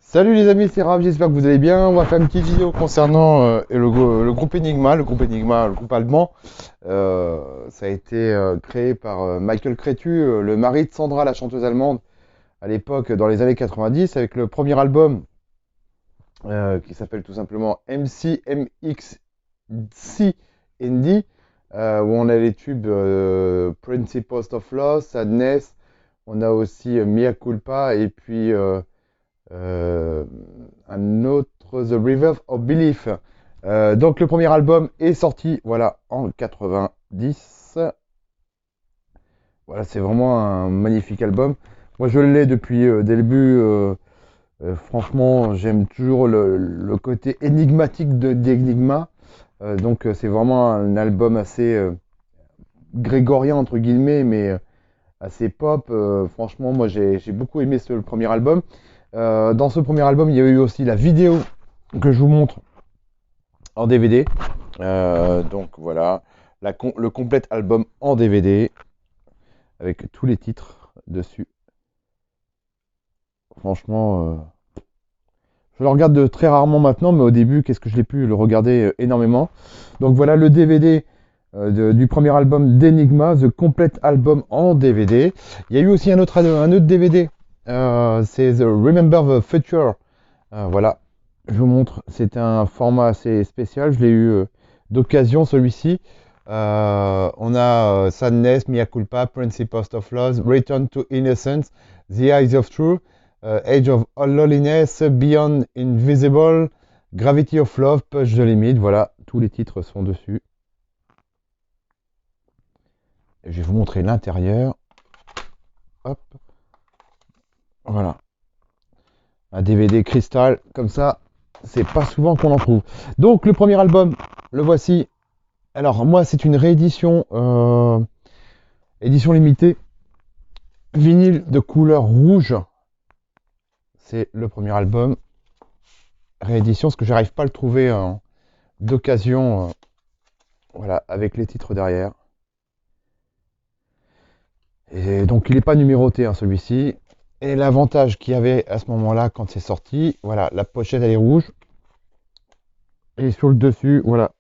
Salut les amis, c'est Rav, j'espère que vous allez bien. On va faire une petite vidéo concernant le groupe Enigma, le groupe allemand. Ça a été créé par Michael Cretu, le mari de Sandra, la chanteuse allemande, à l'époque, dans les années 90, avec le premier album qui s'appelle tout simplement MCMXC Indie, où on a les tubes Principles of Loss, Sadness, on a aussi Mea Culpa, et puis euh, un autre, The River of Belief. Donc le premier album est sorti, voilà, en 90. Voilà, c'est vraiment un magnifique album. Moi, je l'ai depuis dès le début. Franchement, j'aime toujours le côté énigmatique d'Enigma. Donc, c'est vraiment un album assez grégorien, entre guillemets, mais assez pop. Franchement, moi, j'ai beaucoup aimé le premier album. Dans ce premier album, il y a eu aussi la vidéo que je vous montre en DVD. Donc voilà, le complète album en DVD avec tous les titres dessus. Franchement, je le regarde très rarement maintenant, mais au début, qu'est-ce que je l'ai pu le regarder énormément. Donc voilà le DVD du premier album d'Enigma, The Complete Album en DVD. Il y a eu aussi un autre DVD, c'est The Remember the Future. Voilà, je vous montre, c'est un format assez spécial, je l'ai eu d'occasion celui-ci. On a Sadness, Mea Culpa, Principles of Love, Return to Innocence, The Eyes of Truth, Age of Loneliness, Beyond Invisible, Gravity of Love, Push the Limit. Voilà, tous les titres sont dessus. Et je vais vous montrer l'intérieur. Hop, voilà. Un DVD cristal, comme ça, c'est pas souvent qu'on en trouve. Donc, le premier album, le voici. Alors, moi, c'est une réédition, édition limitée, vinyle de couleur rouge. C'est le premier album, réédition, parce que j'arrive pas à le trouver d'occasion, voilà, avec les titres derrière. Et donc, il n'est pas numéroté, hein, celui-ci. Et l'avantage qu'il y avait à ce moment-là, quand c'est sorti, voilà, la pochette, elle est rouge. Et sur le dessus, voilà,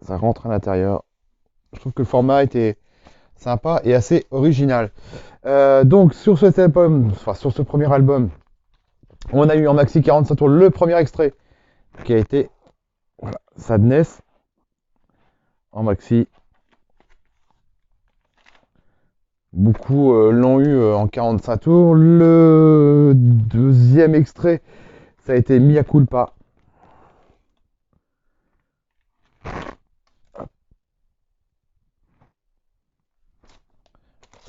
ça rentre à l'intérieur. Je trouve que le format était sympa et assez original. Donc sur cet album, enfin sur ce premier album, on a eu en maxi 45 tours le premier extrait qui a été voilà, Sadness en maxi. Beaucoup l'ont eu en 45 tours. Le deuxième extrait, ça a été Mea Culpa.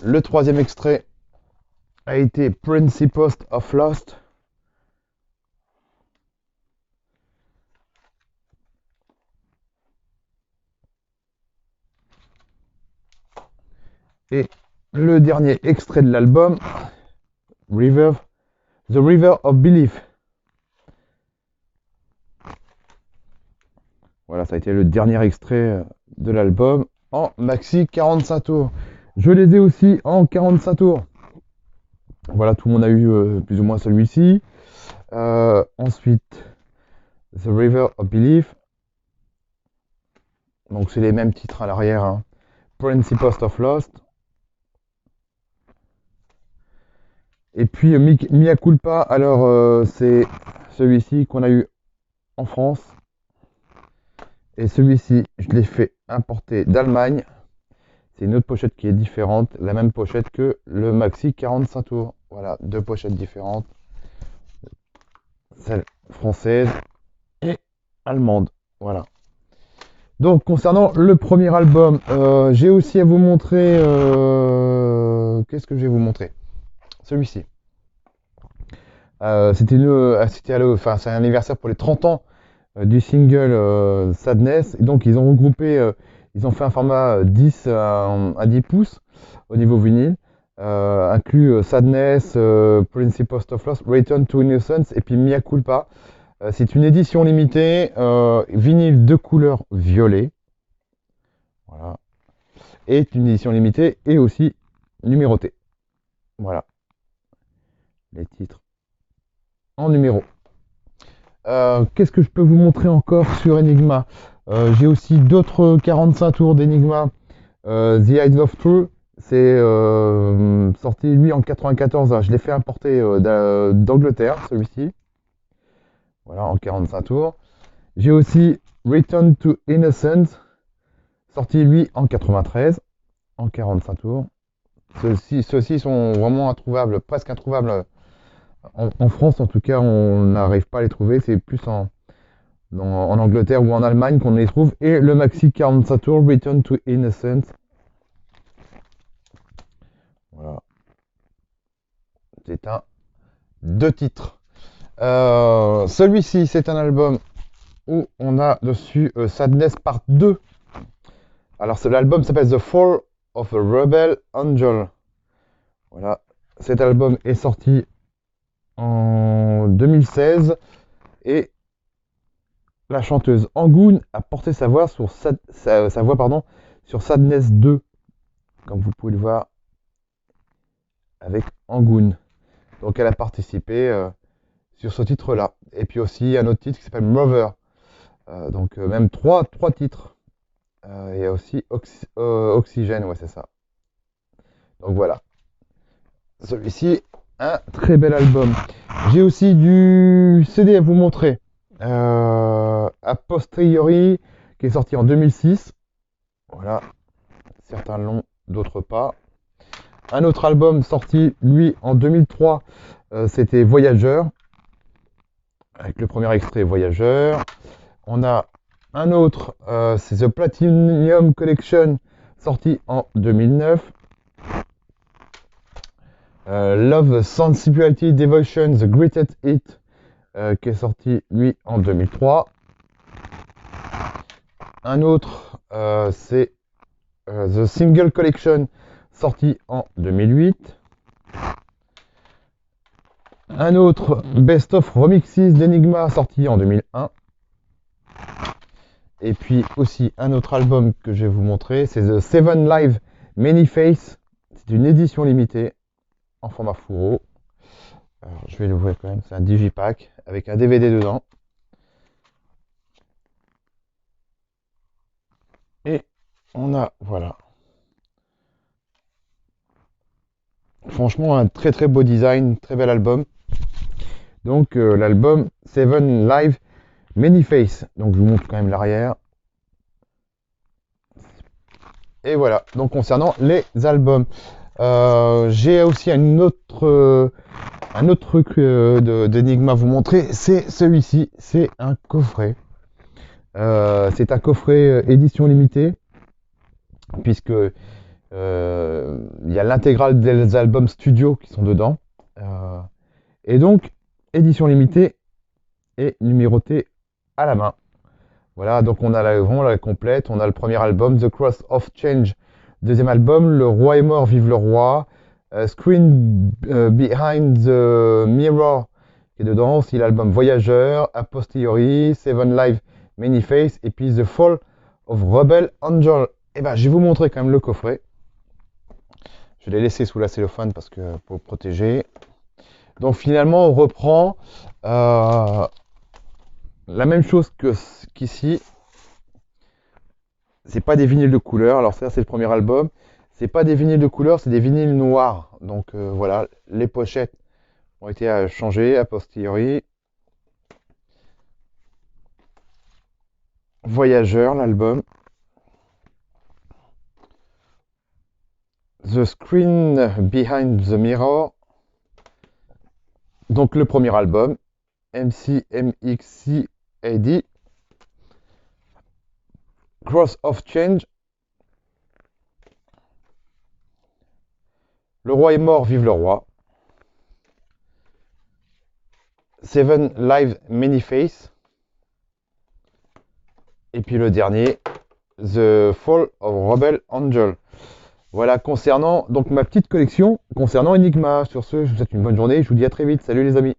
Le troisième extrait a été Principles of Lost. Et le dernier extrait de l'album, The River of Belief. Voilà, ça a été le dernier extrait de l'album en maxi 45 tours. Je les ai aussi en 45 tours. Voilà, tout le monde a eu plus ou moins celui-ci. Ensuite, The River of Belief. Donc c'est les mêmes titres à l'arrière, hein. Principles of Lost. Et puis Mea Culpa, alors c'est celui-ci qu'on a eu en France. Et celui-ci, je l'ai fait importer d'Allemagne. C'est une autre pochette qui est différente, la même pochette que le maxi 45 tours. Voilà, deux pochettes différentes. Celle française et allemande. Voilà. Donc concernant le premier album, j'ai aussi à vous montrer. Qu'est-ce que je vais vous montrer? Celui-ci. Enfin, c'est un anniversaire pour les 30 ans du single Sadness. Et donc ils ont regroupé, ils ont fait un format 10 à 10 pouces au niveau vinyle. Inclut Sadness, Principles of Lost, Return to Innocence et puis Mea Culpa. C'est une édition limitée, vinyle de couleur violet. Voilà. Et une édition limitée et aussi numérotée. Voilà. Les titres en numéro. Qu'est-ce que je peux vous montrer encore sur Enigma? J'ai aussi d'autres 45 tours d'Enigma. The Eyes of Truth, c'est sorti lui en 94. Je l'ai fait importer d'Angleterre, celui-ci. Voilà, en 45 tours. J'ai aussi Return to Innocence, sorti lui en 93, en 45 tours. Ceux-ci sont vraiment introuvables, presque introuvables. En France, en tout cas, on n'arrive pas à les trouver. C'est plus en Angleterre ou en Allemagne qu'on les trouve. Et le maxi 45 tours, Return to Innocence. Voilà. C'est un 2 titres. Celui-ci, c'est un album où on a dessus Sadness Part 2. Alors, l'album s'appelle The Fall of a Rebel Angel. Voilà. Cet album est sorti en 2016 et la chanteuse Angoon a porté sa voix sur sur Sadness 2, comme vous pouvez le voir avec Angoon. Donc elle a participé sur ce titre-là. Et puis aussi un autre titre qui s'appelle Mother. Donc même trois titres. Il y a aussi Oxygène, ouais c'est ça. Donc voilà. Celui-ci, un très bel album. J'ai aussi du CD à vous montrer. A posteriori, qui est sorti en 2006. Voilà. Certains l'ont, d'autres pas. Un autre album sorti, lui, en 2003, c'était Voyageur. Avec le premier extrait Voyageur. On a un autre, c'est The Platinum Collection, sorti en 2009. Love, Sensibility, Devotion, The Greatest Hit, qui est sorti, lui, en 2003. Un autre, c'est The Single Collection, sorti en 2008. Un autre, Best of Remixes d'Enigma, sorti en 2001. Et puis aussi un autre album que je vais vous montrer, c'est The Seven Live Many Face. C'est une édition limitée en format fourreau. Alors, je vais l'ouvrir quand même, c'est un digipack avec un DVD dedans. Et on a, voilà. Franchement, un très très beau design, très bel album. Donc l'album Seven Live Many Face. Donc je vous montre quand même l'arrière. Et voilà, donc concernant les albums. J'ai aussi un autre truc d'Enigma à vous montrer, c'est celui-ci, c'est un coffret. C'est un coffret édition limitée, puisque il y a l'intégrale des albums studio qui sont dedans. Et donc, édition limitée et numérotée à la main. Voilà, donc on a vraiment la complète. On a le premier album, The Cross of Change. Deuxième album, Le Roi est mort, vive le roi. Screen Behind the Mirror, qui est dedans. Aussi l'album Voyageur, A posteriori, Seven Live Many Face, et puis The Fall of Rebel Angel. Et ben, je vais vous montrer quand même le coffret. Je l'ai laissé sous la cellophane parce que pour le protéger. Donc finalement, on reprend la même chose qu'ici. C'est pas des vinyles de couleur. Alors ça, c'est le premier album. C'est pas des vinyles de couleur, c'est des vinyles noirs. Donc voilà, les pochettes ont été changées a posteriori. Voyageur, l'album. The Screen Behind the Mirror. Donc le premier album. MCMXCAD. Cross of Change. Le roi est mort, vive le roi. Seven Live Many Face. Et puis le dernier, The Fall of Rebel Angel. Voilà, concernant donc ma petite collection, concernant Enigma. Sur ce, je vous souhaite une bonne journée. Je vous dis à très vite. Salut les amis.